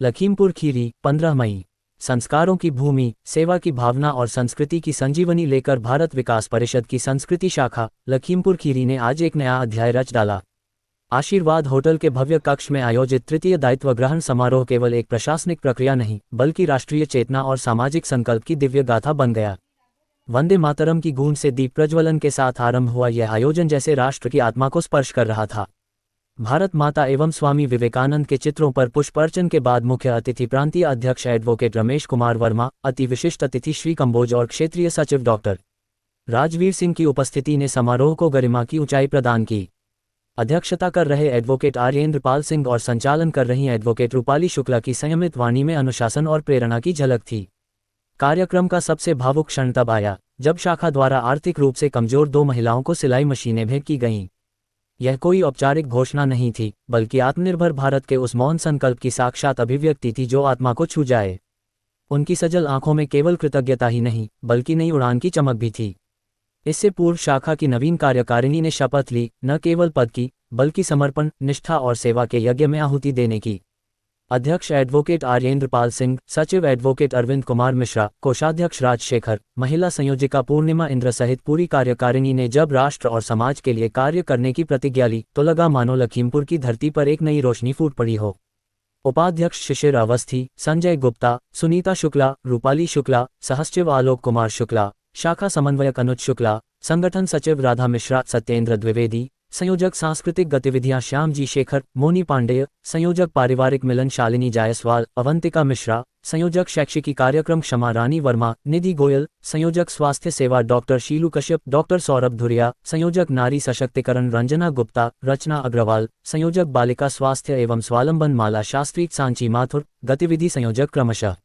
लखीमपुर खीरी 15 मई। संस्कारों की भूमि, सेवा की भावना और संस्कृति की संजीवनी लेकर भारत विकास परिषद की संस्कृति शाखा लखीमपुर खीरी ने आज एक नया अध्याय रच डाला। आशीर्वाद होटल के भव्य कक्ष में आयोजित तृतीय दायित्व ग्रहण समारोह केवल एक प्रशासनिक प्रक्रिया नहीं, बल्कि राष्ट्रीय चेतना और सामाजिक संकल्प की दिव्य गाथा बन गया। वंदे मातरम की गूंज से दीप प्रज्वलन के साथ आरंभ हुआ यह आयोजन जैसे राष्ट्र की आत्मा को स्पर्श कर रहा था। भारत माता एवं स्वामी विवेकानंद के चित्रों पर पुष्प अर्चन के बाद मुख्य अतिथि प्रांतीय अध्यक्ष एडवोकेट रमेश कुमार वर्मा, अति विशिष्ट अतिथि श्री कंबोज और क्षेत्रीय सचिव डॉक्टर राजवीर सिंह की उपस्थिति ने समारोह को गरिमा की ऊंचाई प्रदान की। अध्यक्षता कर रहे एडवोकेट आर्येंद्र पाल सिंह और संचालन कर रही एडवोकेट रूपाली शुक्ला की संयमित वाणी में अनुशासन और प्रेरणा की झलक थी। कार्यक्रम का सबसे भावुक क्षण तब आया जब शाखा द्वारा आर्थिक रूप से कमजोर 2 महिलाओं को सिलाई मशीनें भेंट की गईं। यह कोई औपचारिक घोषणा नहीं थी, बल्कि आत्मनिर्भर भारत के उस मौन संकल्प की साक्षात अभिव्यक्ति थी जो आत्मा को छू जाए। उनकी सजल आंखों में केवल कृतज्ञता ही नहीं, बल्कि नई उड़ान की चमक भी थी। इससे पूर्व शाखा की नवीन कार्यकारिणी ने शपथ ली, न केवल पद की, बल्कि समर्पण, निष्ठा और सेवा के यज्ञ में आहुति देने की। अध्यक्ष एडवोकेट आर्येंद्र पाल सिंह, सचिव एडवोकेट अरविंद कुमार मिश्रा, कोषाध्यक्ष राजशेखर, महिला संयोजिका पूर्णिमा इंद्र सहित पूरी कार्यकारिणी ने जब राष्ट्र और समाज के लिए कार्य करने की प्रतिज्ञा ली तो लगा मानो लखीमपुर की धरती पर एक नई रोशनी फूट पड़ी हो। उपाध्यक्ष शिशिर अवस्थी, संजय गुप्ता, सुनीता शुक्ला, रूपाली शुक्ला, सहसचिव आलोक कुमार शुक्ला, शाखा समन्वयक अनुज शुक्ला, संगठन सचिव राधा मिश्रा, सत्येंद्र द्विवेदी, संयोजक सांस्कृतिक गतिविधियां श्याम जी शेखर, मोनी पांडेय, संयोजक पारिवारिक मिलन शालिनी जायसवाल, अवंतिका मिश्रा, संयोजक शैक्षिकी कार्यक्रम क्षमा रानी वर्मा, निधि गोयल, संयोजक स्वास्थ्य सेवा डॉक्टर शीलू कश्यप, डॉक्टर सौरभ धुरिया, संयोजक नारी सशक्तिकरण रंजना गुप्ता, रचना अग्रवाल, संयोजक बालिका स्वास्थ्य एवं स्वावलंबन माला शास्त्री सांची माथुर, गतिविधि संयोजक क्रमशः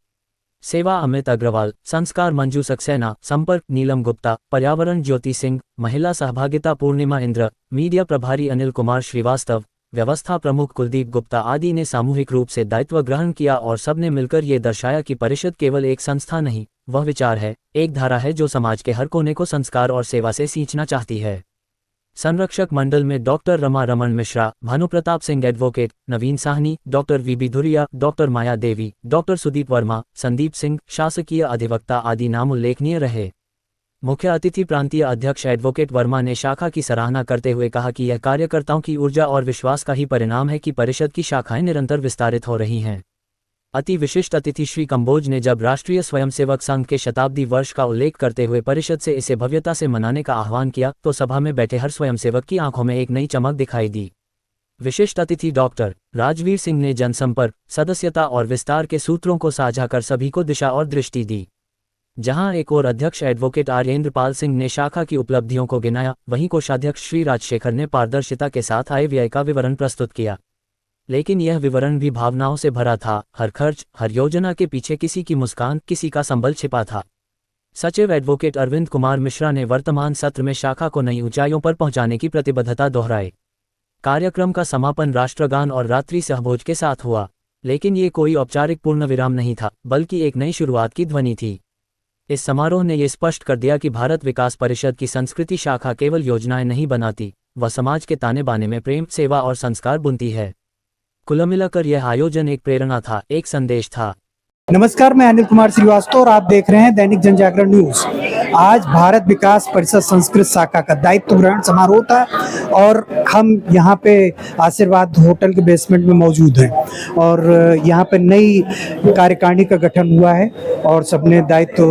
सेवा अमित अग्रवाल, संस्कार मंजू सक्सेना, संपर्क नीलम गुप्ता, पर्यावरण ज्योति सिंह, महिला सहभागिता पूर्णिमा इंद्र, मीडिया प्रभारी अनिल कुमार श्रीवास्तव, व्यवस्था प्रमुख कुलदीप गुप्ता आदि ने सामूहिक रूप से दायित्व ग्रहण किया और सबने मिलकर ये दर्शाया कि परिषद केवल एक संस्था नहीं, वह विचार है, एक धारा है जो समाज के हर कोने को संस्कार और सेवा से सींचना चाहती है। संरक्षक मंडल में डॉक्टर रमा रमन मिश्रा, भानु प्रताप सिंह एडवोकेट, नवीन साहनी, डॉक्टर वीबी धुरिया, डॉक्टर माया देवी, डॉक्टर सुदीप वर्मा, संदीप सिंह, शासकीय अधिवक्ता आदि नाम उल्लेखनीय रहे। मुख्य अतिथि प्रांतीय अध्यक्ष एडवोकेट वर्मा ने शाखा की सराहना करते हुए कहा कि यह कार्यकर्ताओं की ऊर्जा और विश्वास का ही परिणाम है कि परिषद की शाखाएं निरंतर विस्तारित हो रही हैं। अति विशिष्ट अतिथि श्री कंबोज ने जब राष्ट्रीय स्वयंसेवक संघ के शताब्दी वर्ष का उल्लेख करते हुए परिषद से इसे भव्यता से मनाने का आह्वान किया तो सभा में बैठे हर स्वयंसेवक की आंखों में एक नई चमक दिखाई दी। विशिष्ट अतिथि डॉक्टर राजवीर सिंह ने जनसंपर्क, सदस्यता और विस्तार के सूत्रों को साझा कर सभी को दिशा और दृष्टि दी। जहां एक और अध्यक्ष एडवोकेट आर्येंद्र पाल सिंह ने शाखा की उपलब्धियों को गिनाया, वहीं कोषाध्यक्ष श्री राजशेखर ने पारदर्शिता के साथ आय व्यय का विवरण प्रस्तुत किया। लेकिन यह विवरण भी भावनाओं से भरा था। हर खर्च, हर योजना के पीछे किसी की मुस्कान, किसी का संबल छिपा था। सचिव एडवोकेट अरविंद कुमार मिश्रा ने वर्तमान सत्र में शाखा को नई ऊंचाइयों पर पहुंचाने की प्रतिबद्धता दोहराई। कार्यक्रम का समापन राष्ट्रगान और रात्रि सहभोज के साथ हुआ, लेकिन ये कोई औपचारिक पूर्ण विराम नहीं था, बल्कि एक नई शुरुआत की ध्वनि थी। इस समारोह ने यह स्पष्ट कर दिया कि भारत विकास परिषद की संस्कृति शाखा केवल योजनाएं नहीं बनाती, वह समाज के ताने बाने में प्रेम, सेवा और संस्कार बुनती है। कुल मिलाकर यह आयोजन एक प्रेरणा था, एक संदेश था। नमस्कार, मैं अनिल कुमार श्रीवास्तव और आप देख रहे हैं दैनिक जनजागरण न्यूज। आज भारत विकास परिषद संस्कृत शाखा का दायित्व ग्रहण समारोह था और हम यहाँ पे आशीर्वाद होटल के बेसमेंट में मौजूद हैं और यहाँ पे नई कार्यकारिणी का गठन हुआ है और सबने दायित्व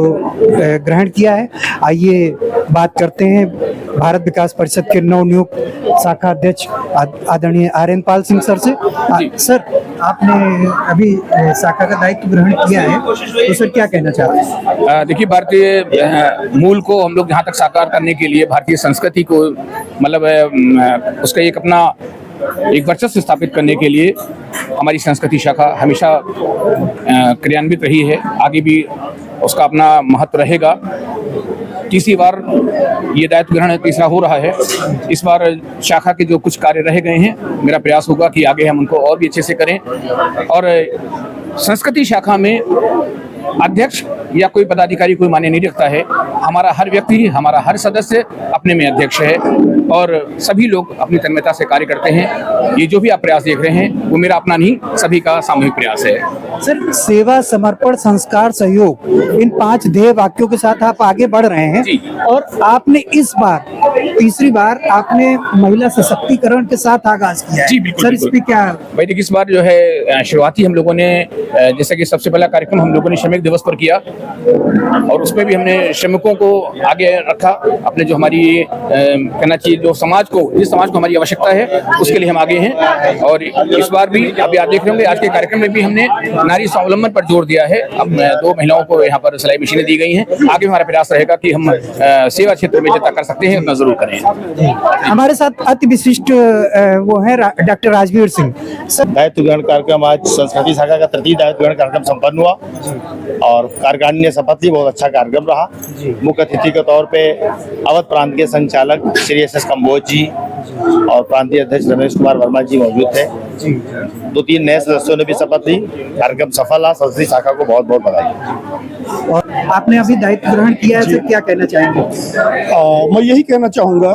ग्रहण किया है। आइए बात करते हैं भारत विकास परिषद के नवनियुक्त शाखा अध्यक्ष आदरणीय आर्येंद्र पाल सिंह सर से। सर, आपने अभी शाखा का दायित्व ग्रहण किया है, तो सर क्या कहना चाहते हैं? देखिए, भारतीय मूल को हम लोग यहाँ तक साकार करने के लिए भारतीय संस्कृति को मतलब उसका एक वर्चस्व स्थापित करने के लिए हमारी संस्कृति शाखा हमेशा क्रियान्वित रही है, आगे भी उसका अपना महत्व रहेगा। तीसरी बार ये दायित्व ग्रहण तीसरा हो रहा है। इस बार शाखा के जो कुछ कार्य रह गए हैं, मेरा प्रयास होगा कि आगे हम उनको और भी अच्छे से करें और संस्कृति शाखा में अध्यक्ष या कोई पदाधिकारी कोई मायने नहीं रखता है। हमारा हर व्यक्ति, हमारा हर सदस्य अपने में अध्यक्ष है और सभी लोग अपनी तन्मयता से कार्य करते हैं। ये जो भी आप प्रयास देख रहे हैं वो मेरा अपना नहीं, सभी का सामूहिक प्रयास है। सर, सेवा, समर्पण, संस्कार, सहयोग, इन 5 ध्येय वाक्यों के साथ आप आगे बढ़ रहे हैं। जी। और आपने इस बार तीसरी बार आपने महिला सशक्तिकरण के साथ आगाज किया है। जी, बिल्कुल, सर, इस बिल्कुल। पे क्या? भाई देखिए, इस बार जो है शुरुआती हम लोगों ने जैसे कि सबसे पहला कार्यक्रम हम लोगों ने श्रमिक दिवस पर किया और उसमें भी हमने श्रमिकों को आगे रखा। अपने जो हमारी कहना चाहिए जो समाज को, जिस समाज को हमारी आवश्यकता है उसके लिए हम आगे हैं। और इस बार भी आप याद देख रहे होंगे, आज के कार्यक्रम में भी हमने नारी स्वावलंबन पर जोर दिया है। अब 2 महिलाओं को यहाँ पर सिलाई मशीनें दी गई हैं। आगे हमारा प्रयास रहेगा कि हम सेवा क्षेत्र में जितना कर सकते हैं उतना जरूर करें। हमारे साथ अति विशिष्ट वो है डॉक्टर राजवीर सिंह। सर, दायित्व ग्रहण कार्यक्रम आज संस्कृति शाखा का तृतीय दायित्व ग्रहण कार्यक्रम संपन्न हुआ और कार्यकारिणी ने शपथ ली। बहुत अच्छा कार्यक्रम रहा। मुख्य अतिथि के तौर पे अवध प्रांत के संचालक श्री एस कंबोज जी और प्रांतीय अध्यक्ष रमेश कुमार वर्मा जी मौजूद थे। 2-3 नए सदस्यों ने भी शपथ ली। कार्यक्रम सफल रहा। संस्कृति शाखा को बहुत बहुत बधाई। और आपने अभी दायित्व ग्रहण किया है, सर क्या कहना चाहेंगे? मैं यही कहना चाहूँगा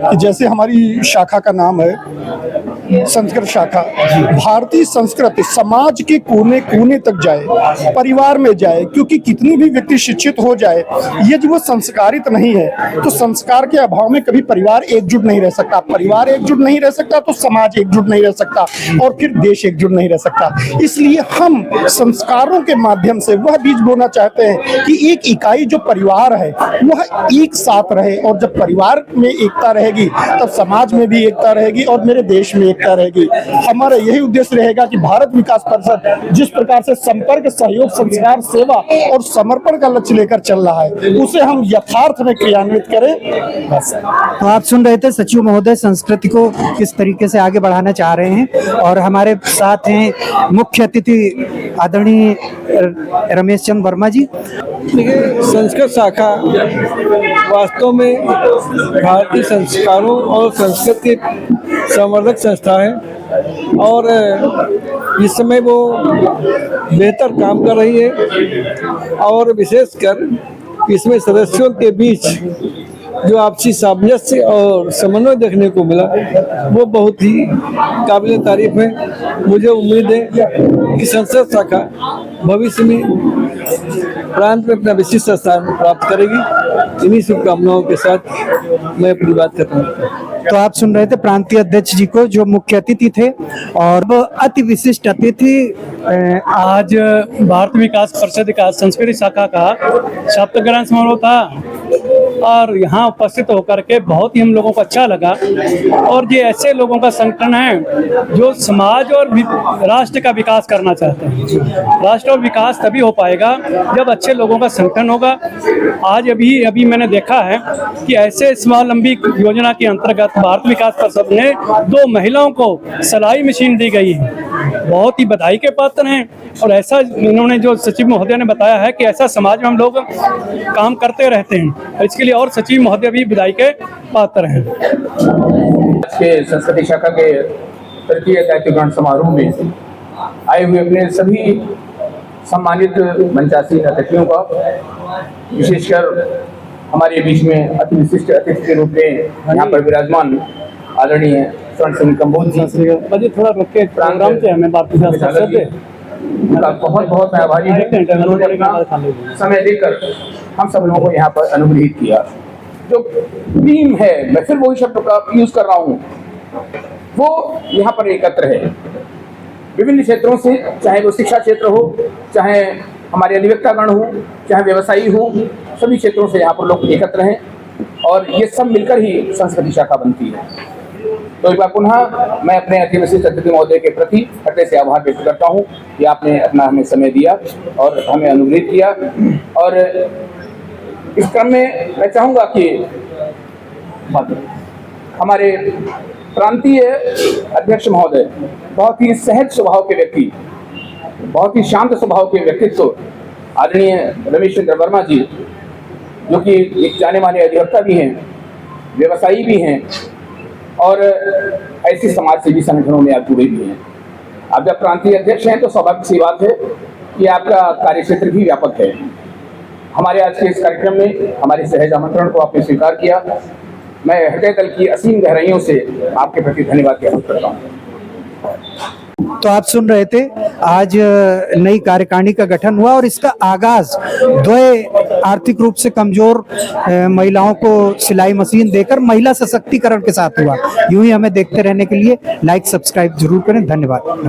कि जैसे हमारी शाखा का नाम है संस्कृत शाखा, भारतीय संस्कृति समाज के कोने कोने तक जाए, परिवार में जाए, क्योंकि कितनी भी व्यक्ति शिक्षित हो जाए, यदि वो संस्कारित नहीं है तो संस्कार के अभाव में कभी परिवार एकजुट नहीं रह सकता। परिवार एकजुट नहीं रह सकता तो समाज एकजुट नहीं रह सकता और फिर देश एकजुट नहीं रह सकता। इसलिए हम संस्कारों के माध्यम से वह बीज बोना चाहते हैं कि एक इकाई जो परिवार है वह एक साथ रहे, और जब परिवार में एकता रहेगी तब समाज में भी एकता रहेगी और मेरे देश में एकता रहेगी। हमारा यही उद्देश्य रहेगा कि भारत विकास परिषद जिस प्रकार से संपर्क, सहयोग, संस्कार, सेवा और समर्पण का लक्ष्य लेकर चल रहा है उसे हम यथार्थ में क्रियान्वित करें। बस। तो आप सुन रहे थे सचिव महोदय संस्कृति को किस तरीके से आगे बढ़ाना चाह रहे हैं। और हमारे साथ हैं मुख्य अतिथि आदरणीय रमेश चंद्र वर्मा जी। देखिए, संस्कृत शाखा वास्तव में भारतीय संस्कारों और संस्कृत की संवर्धक संस्था है और इस समय वो बेहतर काम कर रही है और विशेषकर इसमें सदस्यों के बीच जो आपसी सामंजस्य और समन्वय देखने को मिला वो बहुत ही काबिल तारीफ है। मुझे उम्मीद है कि संस्कृत शाखा भविष्य में प्रांत में अपना विशिष्ट स्थान प्राप्त करेगी। इन्हीं शुभकामनाओं के साथ मैं अपनी बात करता हूँ। तो आप सुन रहे थे प्रांतीय अध्यक्ष जी को जो मुख्य अतिथि थे। और अति विशिष्ट अतिथि आज भारत विकास परिषद का संस्कृति शाखा का शपथग्रहण समारोह था और यहाँ उपस्थित होकर के बहुत ही हम लोगों को अच्छा लगा। और ये ऐसे लोगों का संगठन है जो समाज और राष्ट्र का विकास करना चाहते हैं। राष्ट्र और विकास तभी हो पाएगा जब अच्छे लोगों का संगठन होगा। आज अभी मैंने देखा है कि ऐसे स्वावलंबी योजना के अंतर्गत भारत विकास परिषद ने 2 महिलाओं को सिलाई मशीन दी गई है। बहुत ही बधाई के पात्र हैं। और ऐसा इन्होंने जो सचिव महोदय ने बताया है कि ऐसा समाज में हम लोग काम करते रहते हैं, इसके लिए और सचिव महोदय भी बधाई के पात्र हैं। आज के संस्कृति शाखा के तृतीय दायित्व ग्रहण समारोह में आए हुए अपने सभी सम्मानित मंचासीन अतिथियों का, विशेषकर हमारे बीच में अति विशिष्ट अतिथि के रूप में यहाँ पर विराजमान आदरणीय स्वर्ण सिंह कंबोज जी, थोड़ा रुक के प्रोग्राम से हमें बात उनका बहुत बहुत मैं आभारी हूँ। उन्होंने अपना समय देकर हम सब लोगों को यहाँ पर अनुग्रहित किया। जो टीम है, मैं फिर वही शब्द का यूज कर रहा हूँ, वो यहाँ पर एकत्र है विभिन्न क्षेत्रों से, चाहे वो शिक्षा क्षेत्र हो, चाहे हमारे अधिवक्तागण हो, चाहे व्यवसायी हो, सभी क्षेत्रों से यहाँ पर लोग एकत्र हैं और ये सब मिलकर ही संस्कृति शाखा बनती है। तो एक बार पुनः मैं अपने अति विशिष्ट अतिथि महोदय के प्रति हृदय से आभार व्यक्त करता हूँ कि आपने अपना हमें समय दिया और हमें अनुग्रहित किया। और इस क्रम में मैं चाहूँगा कि हमारे प्रांतीय अध्यक्ष महोदय, बहुत ही सहज स्वभाव के व्यक्ति, बहुत ही शांत स्वभाव के व्यक्तित्व आदरणीय रमेश चंद्र वर्मा जी, जो कि एक जाने माने अधिवक्ता भी हैं, व्यवसायी भी हैं और ऐसी समाज सेवी संगठनों में आप जुड़े भी हैं। आप जब प्रांतीय अध्यक्ष हैं तो स्वाभाविक सी बात है कि आपका कार्यक्षेत्र भी व्यापक है। हमारे आज के इस कार्यक्रम में हमारे सहज आमंत्रण को आपने स्वीकार किया। मैं हृदय तल की असीम गहराइयों से आपके प्रति धन्यवाद ज्ञापित करता हूँ। तो आप सुन रहे थे, आज नई कार्यकारिणी का गठन हुआ और इसका आगाज द्वय आर्थिक रूप से कमजोर महिलाओं को सिलाई मशीन देकर महिला सशक्तिकरण के साथ हुआ। यूं ही हमें देखते रहने के लिए लाइक सब्सक्राइब जरूर करें। धन्यवाद।